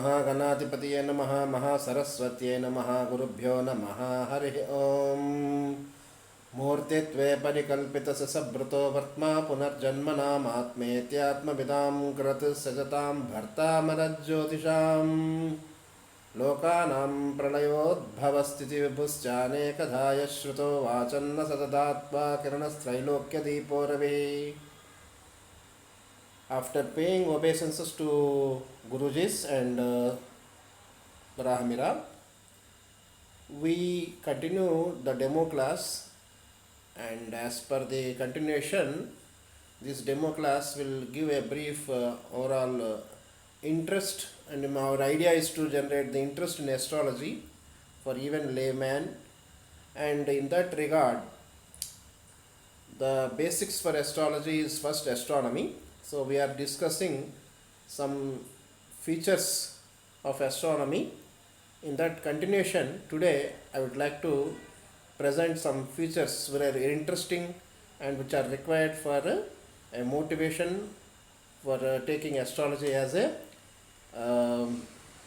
महागणाधिपतये नमः महासरस्वत्यै नमः गुरुभ्यो नमः हरिः ओम् मूर्तित्वे परिकल्पितससभृतो वर्त्मा पुनर्जन्मनामात्मेत्यात्मविदां कृत् सजतां भर्तामरज्योतिषां लोकानां प्रलयोद्भवस्थितिविभुश्चानेकधा यः श्रुतो वाचन्न सततात्मा किरणस्त्रैलोक्यदीपो रविः. After paying obeisances to Gurujis and Brahmira, we continue the demo class, and as per the continuation, this demo class will give a brief overall interest, and our idea is to generate the interest in astrology for even layman, and in that regard the basics for astrology is first astronomy. So we are discussing some features of astronomy. In that continuation, today I would like to present some features which are interesting and which are required for a motivation for taking astrology as a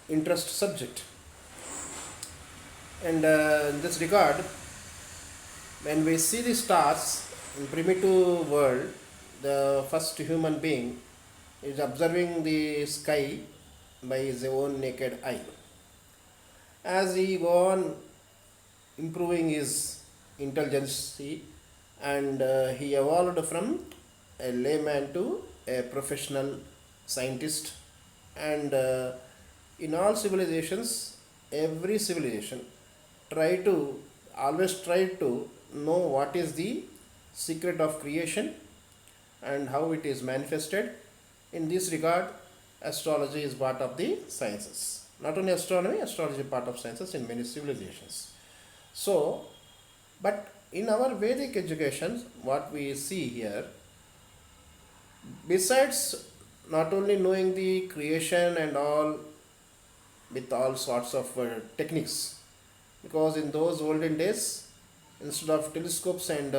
interest subject. And in this regard, when we see the stars in primitive world, the first human being is observing the sky by his own naked eye. As he go on improving his intelligence, and he evolved from a layman to a professional scientist, and in all civilizations, every civilization always try to know what is the secret of creation and how it is manifested. In this regard, astrology is part of the sciences. Not only astronomy, astrology is part of sciences in many civilizations. So, but in our Vedic education, what we see here, besides not only knowing the creation and all with all sorts of techniques, because in those olden days, instead of telescopes and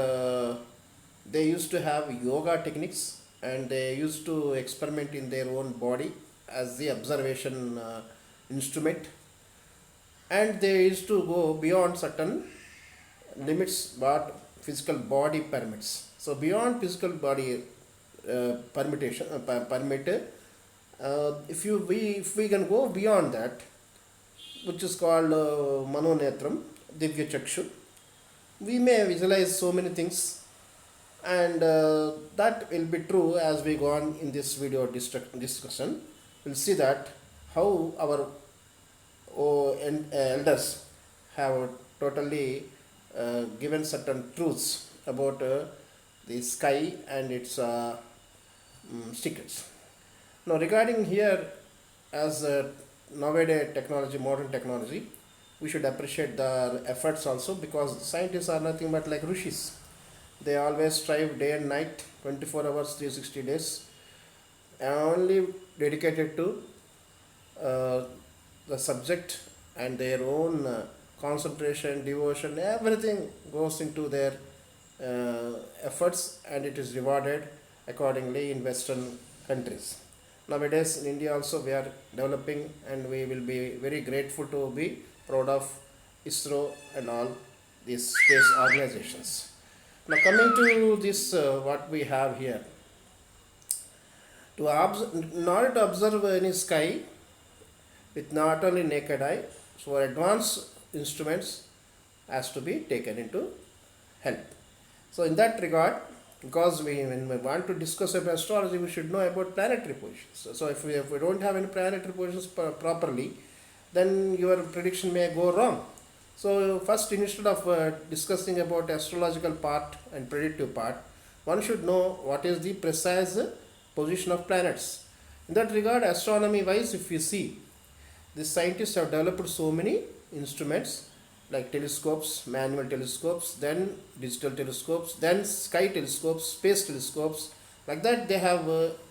they used to have yoga techniques, and they used to experiment in their own body as the observation instrument, and they used to go beyond certain limits what physical body permits. So beyond physical body if we can go beyond that, which is called manonetram, divya chakshu, we may visualize so many things, and that will be true as we go on in this video discussion. We'll see that how our elders have totally given certain truths about the sky and its secrets. Now regarding here, as nowadays technology, modern technology, we should appreciate their efforts also, because scientists are nothing but like rishis. They always strive day and night, 24 hours, 360 days, only dedicated to the subject, and their own concentration, devotion, everything goes into their efforts, and it is rewarded accordingly in Western countries. Nowadays in India also we are developing, and we will be very grateful to be proud of ISRO and all these space organizations. Now coming to this, what we have here, in order to observe any sky with not only naked eye, so advanced instruments has to be taken into help. So in that regard, because when we want to discuss about astrology, we should know about planetary positions. So if we don't have any planetary positions properly, then your prediction may go wrong. So first, instead of discussing about astrological part and predictive part, one should know what is the precise position of planets. In that regard, astronomy wise, if you see, the scientists have developed so many instruments like telescopes, manual telescopes, then digital telescopes, then sky telescopes, space telescopes. Like that, they have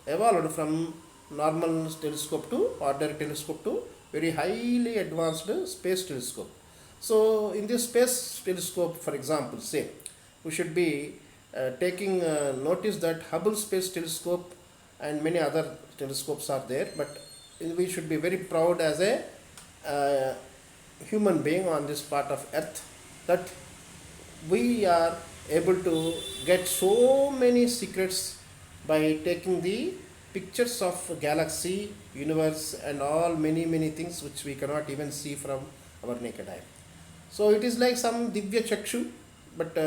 evolved from normal telescope to ordinary telescope to very highly advanced space telescope. So in this space telescope, for example, say, we should be taking notice that Hubble Space Telescope and many other telescopes are there, but we should be very proud as a uh, human being on this part of earth, that we are able to get so many secrets by taking the pictures of galaxy, universe, and all many things which we cannot even see from our naked eye. So it is like some Divya Chakshu, but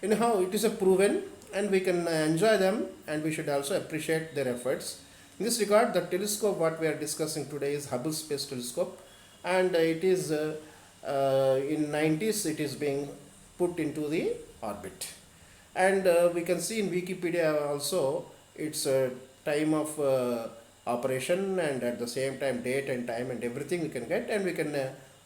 anyhow, it is a proven, and we can enjoy them, and we should also appreciate their efforts. In this regard, the telescope what we are discussing today is Hubble Space Telescope, and it is in 90s it is being put into the orbit. And we can see in Wikipedia also its time of operation, and at the same time date and time and everything we can get, and we can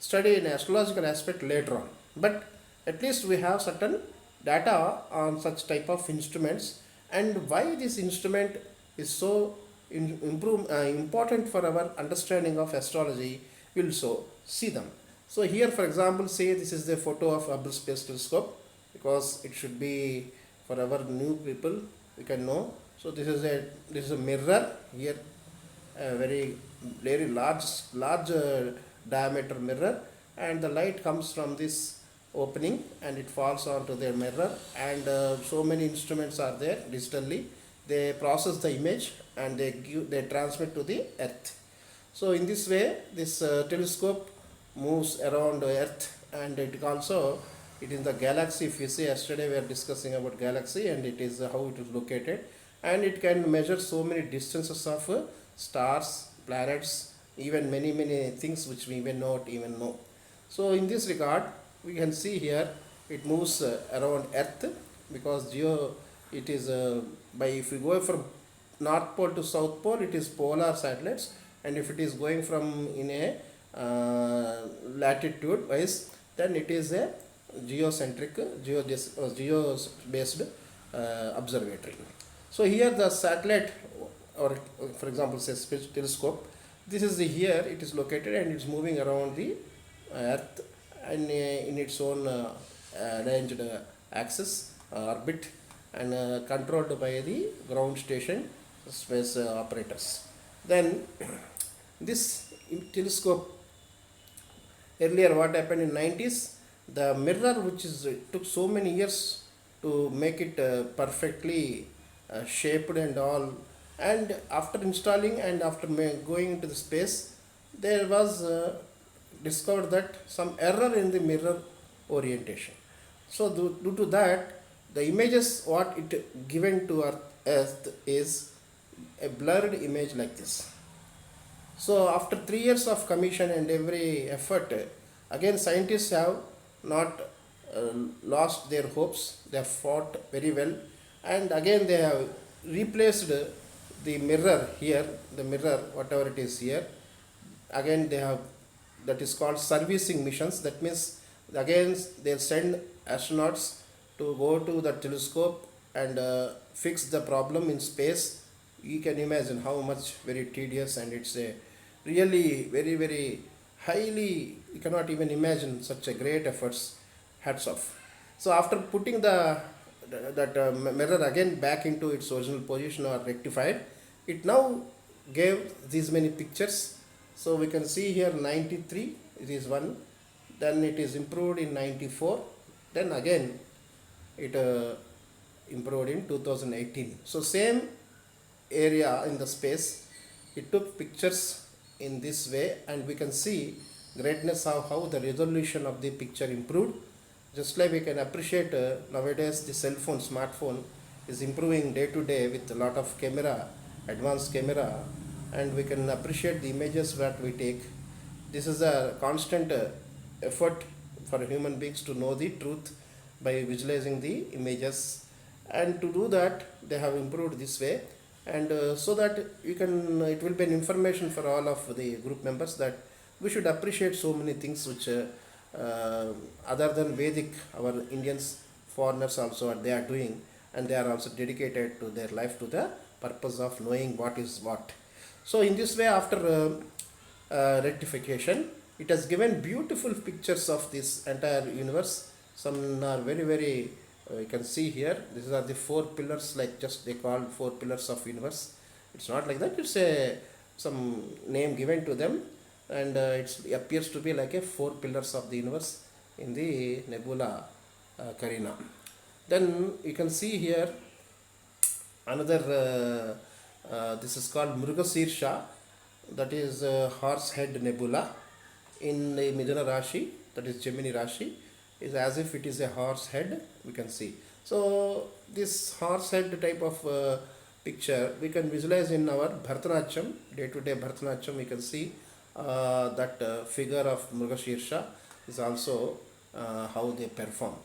study in astrological aspect later on. But at least we have certain data on such type of instruments, and why this instrument is so important for our understanding of astrology, we will so see them. So here, for example, say this is the photo of Hubble Space Telescope, because it should be for our new people we can know. So this is a mirror here, a very large diameter mirror, and the light comes from this opening and it falls onto their mirror, and so many instruments are there digitally. They process the image and they transmit to the earth. So in this way, this telescope moves around earth, and it also, it is the galaxy. If you see, yesterday we are discussing about galaxy, and it is how it is located, and it can measure so many distances of stars, planets, even many things which we may not even know. So in this regard, we can see here it moves around earth, because it is by, if we go from north pole to south pole, it is polar satellites, and if it is going from in a latitude wise, then it is a geo based observatory. So here the satellite, or for example say space telescope, this is here it is located, and it's moving around the earth, and in its own arranged axis orbit, and controlled by the ground station space operators. Then this telescope, earlier what happened in 90s, the mirror, which is it took so many years to make it perfectly shaped and all, and after installing and after going into the space, there was discovered that some error in the mirror orientation. So due to that, the images what it given to earth is a blurred image like this. So after 3 years of commission and every effort, again scientists have not lost their hopes. They have fought very well, and again they have replaced the mirror here, the mirror whatever it is here. Again they have, that is called servicing missions. That means again they send astronauts to go to the telescope and fix the problem in space. You can imagine how much very tedious, and it's a really very highly, you cannot even imagine such a great efforts. Hats off. So after putting that mirror again back into its original position or rectified, it now gave these many pictures. So we can see here 93 it is one, then it is improved in 94, then again it improved in 2018. So same area in the space, it took pictures in this way, and we can see greatness of how the resolution of the picture improved. Just like we can appreciate nowadays the cell phone, smartphone is improving day to day with a lot of camera, advanced camera, and we can appreciate the images that we take. This is a constant effort for human beings to know the truth by visualizing the images, and to do that they have improved this way, and so that you can, it will be an information for all of the group members that we should appreciate so many things which other than Vedic, our Indians, foreigners also they are doing, and they are also dedicated to their life to the purpose of knowing what is what. So in this way, after rectification, it has given beautiful pictures of this entire universe. Some are very you can see here, these are the 4 pillars, like just they call 4 pillars of universe. It's not like that, it's a some name given to them, and it appears to be like a four pillars of the universe in the nebula Carina. Then you can see here another, this is called Mrugashirsha, that is horse head nebula in the Midhuna Rashi, that is Gemini Rashi, is as if it is a horse head, we can see. So this horse head type of picture we can visualize in our Bharatanatyam, day to day Bharatanatyam. We can see that figure of Mrugashirsha is also how they perform.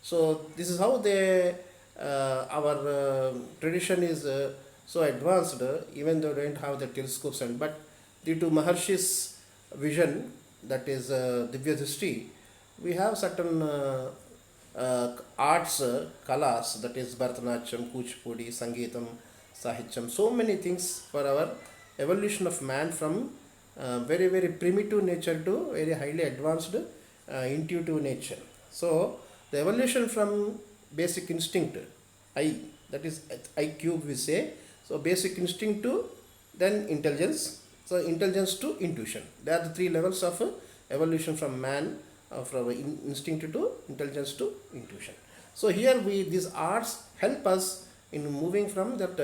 So this is how they, our tradition is so advanced, even though they don't have the telescopes, and but due to Maharshi's vision, that is Divya Drishti, we have certain arts, kalas, that is Bharatanatyam, Kuchipudi, Sangeetam, Sahityam, so many things for our evolution of man from very, very primitive nature to very highly advanced intuitive nature. So the evolution from basic instinct, I, that is I cube we say, so basic instinct to then intelligence, so intelligence to intuition. They are the three levels of evolution from man, from instinct to intelligence to intuition. So here we, these arts help us in moving from that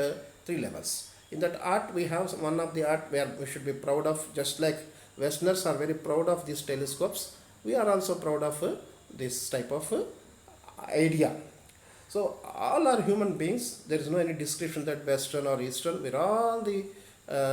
three levels. In that art we have one of the art where we should be proud of, just like Westerners are very proud of these telescopes, we are also proud of this type of idea. So all are human beings, there is no any description that Western or Eastern, we are all the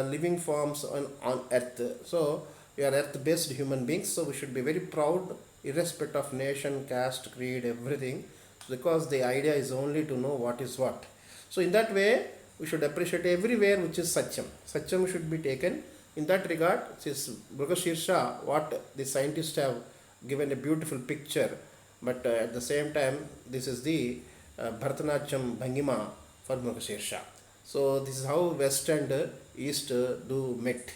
living forms on earth. So we are earth based human beings, so we should be very proud irrespective of nation, caste, creed, everything, because the idea is only to know what is what. So in that way we should appreciate everywhere which is Satyam. Satyam should be taken. In that regard, this Mrugashirsha, what the scientists have given a beautiful picture, but at the same time this is the Bharatanatyam Bhangima for Mrugashirsha. So this is how West and East do met.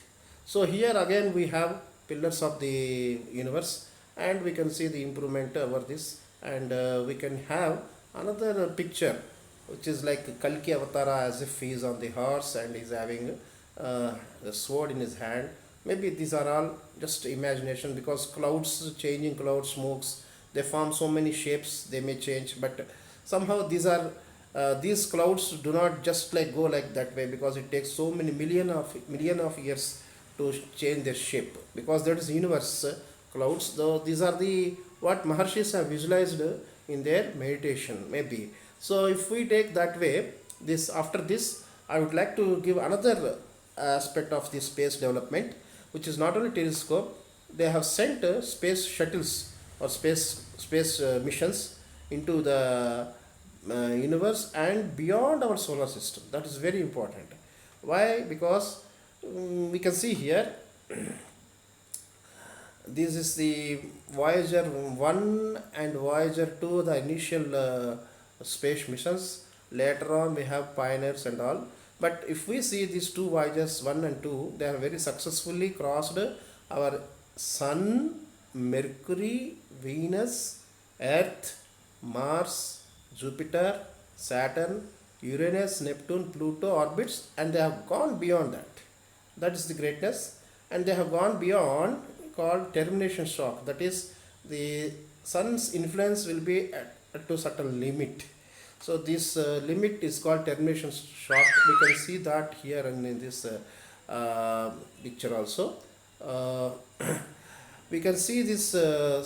So here again we have pillars of the universe, and we can see the improvement over this, and we can have another picture which is like Kalki Avatara, as if he is on the horse and he is having the sword in his hand. Maybe these are all just imagination, because clouds, changing clouds, smokes, they form so many shapes, they may change, but somehow these are these clouds do not just like go like that way, because it takes so many million of years to change their shape, because that is universe clouds. Though these are the what Maharshis have visualized in their meditation maybe. So if we take that way, this after this I would like to give another aspect of the space development, which is not only telescope. They have sent space shuttles or space missions into the universe and beyond our solar system. That is very important. Why? Because we can see here this is the Voyager 1 and Voyager 2, the initial space missions. Later on we have Pioneers and all, but if we see these two Voyagers 1 and 2, they have very successfully crossed our Sun, Mercury, Venus, Earth, Mars, Jupiter, Saturn, Uranus, Neptune, Pluto orbits, and they have gone beyond that. That is the greatness. And they have gone beyond, called termination shock. That is, the sun's influence will be to certain limit. So this limit is called termination shock. We can see that here and in this picture also. We can see this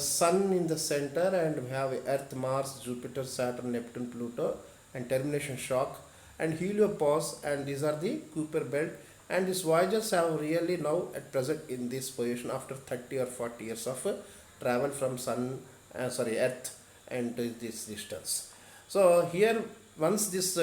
sun in the center, and we have Earth, Mars, Jupiter, Saturn, Neptune, Pluto, and termination shock and heliopause, and these are the Kuiper belt. And these Voyagers have really now at present in this position after 30 or 40 years of travel from Earth and this distance. So here once this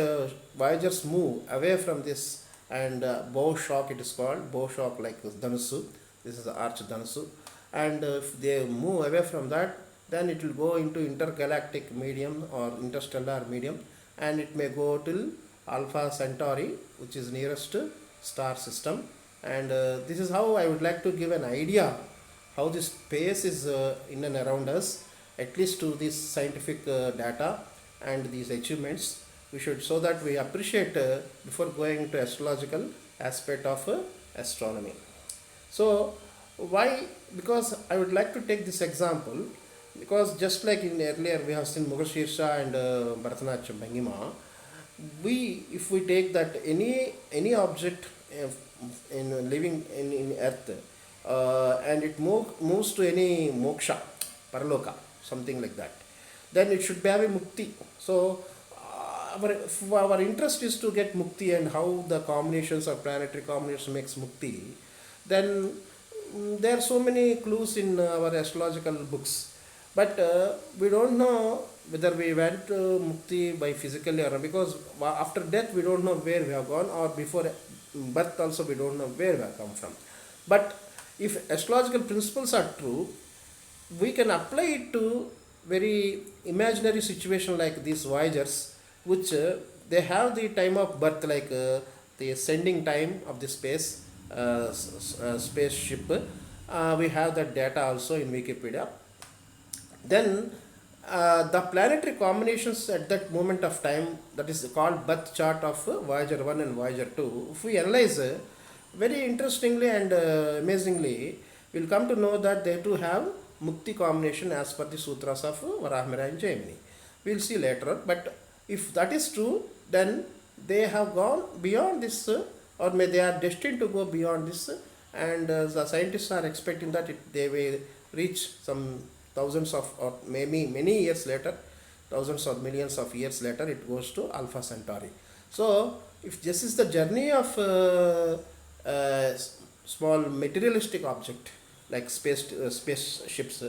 Voyagers move away from this, and bow shock, it is called bow shock, like Dhanusu, this is the arch Dhanusu, and if they move away from that, then it will go into intergalactic medium or interstellar medium, and it may go till Alpha Centauri, which is nearest star system. And this is how I would like to give an idea how this space is in and around us, at least to this scientific data and these achievements. We should, so that we appreciate before going to astrological aspect of astronomy. So why? Because I would like to take this example, because just like in earlier we have seen Mugashirsha and Bharatanatyam Bhangima, we if we take that any object in living in earth, and it moves to any moksha, paraloka, something like that, then it should be have a mukti. So our interest is to get mukti, and how the combinations of planetary combinations makes mukti, then there are so many clues in our astrological books, but we don't know whether we went to mukti by physically or not, because after death we don't know where we have gone, or before birth also we don't know where we have come from. But if astrological principles are true, we can apply it to very imaginary situation like these voyagers, which they have the time of birth, like the sending time of the spaceship. We have that data also in Wikipedia. Then the planetary combinations at that moment of time, that is called birth chart of Voyager 1 and Voyager 2. If we analyze very interestingly and amazingly, we'll come to know that they too have Mukti combination as per the sutras of Varahamihira and Jaimini. We'll see later on, but if that is true, then they have gone beyond this, or may they are destined to go beyond this, and the scientists are expecting that they will reach some thousands of, or maybe many years later, thousands or millions of years later, it goes to Alpha Centauri. So if this is the journey of small materialistic object like spaceships,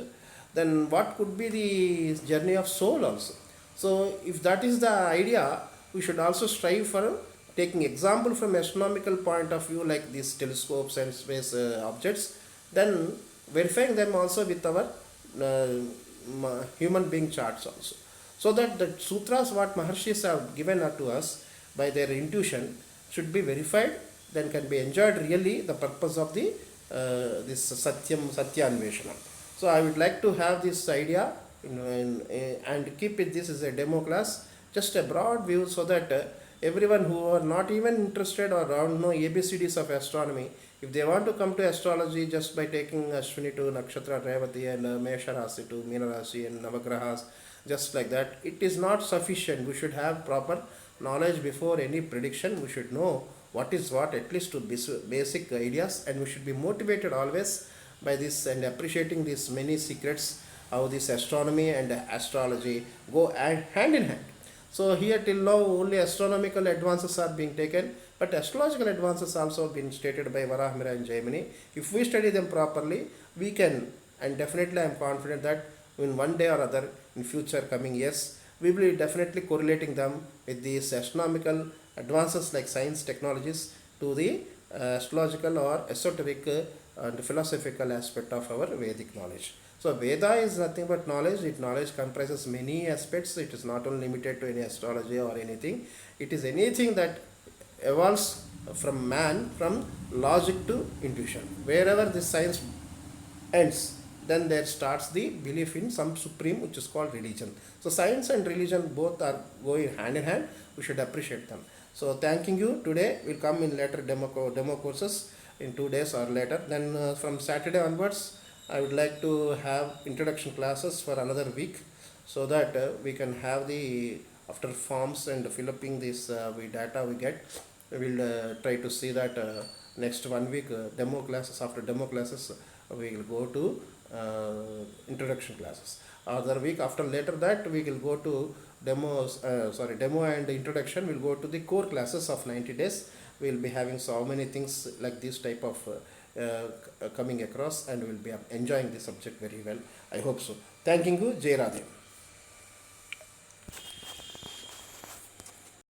then what could be the journey of soul also? So if that is the idea, we should also strive for taking example from astronomical point of view, like these telescopes and space objects, then verifying them also with our human being charts also, so that the sutras what Maharshis have given to us by their intuition should be verified, then can be enjoyed really the purpose of the this Satyanveshana. So I would like to have this idea and keep it this as a demo class, just a broad view, so that everyone who are not even interested or don't know ABCDs of astronomy, if they want to come to astrology just by taking Ashwini to Nakshatra Revati and Mesha Rasi to Meena Rasi and Navagrahas, just like that, it is not sufficient. We should have proper knowledge before any prediction. We should know what is what, at least to basic ideas, and we should be motivated always by this and appreciating these many secrets, how this astronomy and astrology go hand in hand. So here till now only astronomical advances are being taken, but astrological advances also been stated by Varahamihira and Jaimini. If we study them properly, we can, and definitely I am confident that in one day or other in future coming years, we will be definitely correlating them with these astronomical advances like science technologies to the astrological or esoteric and philosophical aspect of our Vedic knowledge. So Veda is nothing but knowledge. Knowledge comprises many aspects. It is not only limited to any astrology or anything. It is anything that evolves from man, from logic to intuition. Wherever this science ends, then there starts the belief in some supreme, which is called religion. So science and religion both are going hand in hand. We should appreciate them. So thanking you today. Will come in later demo courses in 2 days or later. Then from Saturday onwards, I would like to have introduction classes for another week, so that we can have the after forms and filling this data we get. We will try to see that next 1 week demo classes. After demo classes, we will go to introduction classes. Other week after later that we will go to demo and introduction. We'll go to the core classes of 90 days. We'll be having so many things like this type of coming across, and we'll be enjoying the subject very well. I hope so. Thanking you. Jai Radhe.